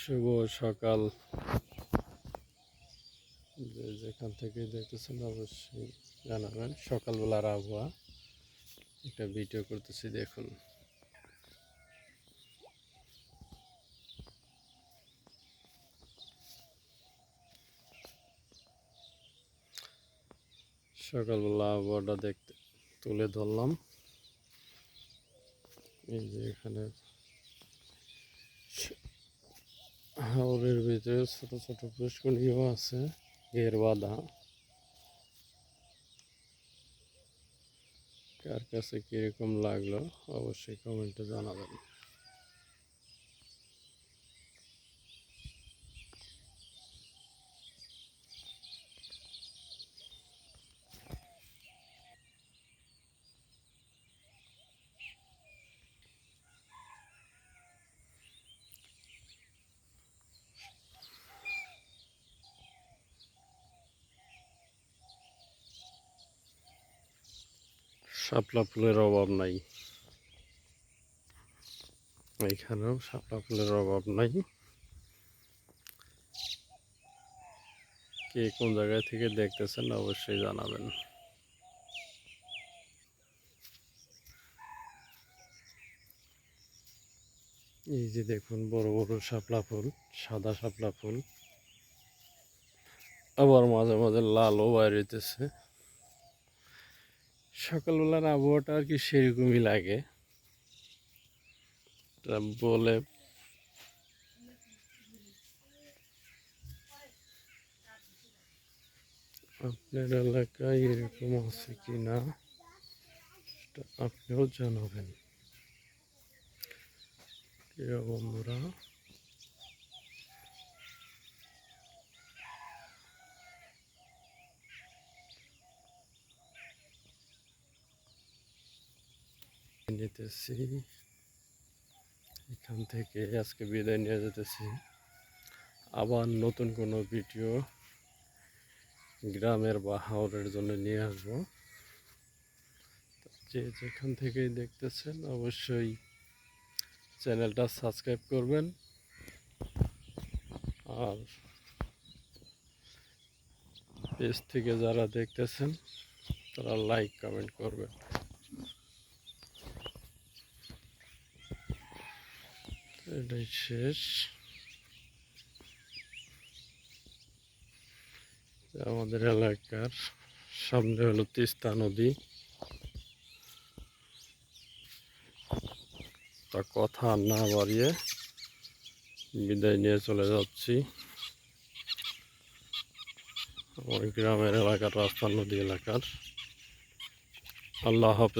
শুভ সকাল। যেখান থেকে দেখতেছেন অবশ্যই জানাবেন। সকালবেলার আবহাওয়া, একটা ভিডিও করতেছি, দেখুন। সকালবেলা আবহাওয়াটা দেখতে তুলে ধরলাম। এই যে এখানে হাওরের ভিতরে ছোট ছোট পুষ্করিণীও আছে, ঘের বাঁধা। কার কাছে কিরকম লাগলো অবশ্যই কমেন্টে জানাবেন। শাপলা ফুলের অভাব নাই, এখানেও শাপলা ফুলের অভাব নাই। কে কোন জায়গায় থেকে দেখতেছেন অবশ্যই জানাবেন। এই যে দেখুন, বড় বড় শাপলা ফুল, সাদা শাপলা ফুল, আবার মাঝে মাঝে লালও বাইরেতেছে। সকালবেলার আবহাওয়াটা আর কি সেরকমই লাগে, তা বলে আপনার এলাকায় এরকম আছে কি না আপনিও জানাবেন। প্রিয় বন্ধুরা, নিতেছি এখান থেকে, আজকে বিদায় নিয়ে যেতেছি। আবার নতুন কোনো ভিডিও গ্রামের বা হাওরের জন্য নিয়ে আসবো। যে যেখান থেকে দেখতেছেন অবশ্যই চ্যানেলটা সাবস্ক্রাইব করবেন, আর পেজ থেকে যারা দেখতেছেন তারা লাইক কমেন্ট করবেন। এটাই শেষ। আমাদের এলাকার সামনে হলো তিস্তা নদী। তা কথা না বাড়িয়ে বিদায় নিয়ে চলে যাচ্ছি। আমার গ্রামের এলাকার, রাস্তা নদী এলাকার। আল্লাহ হাফেজ।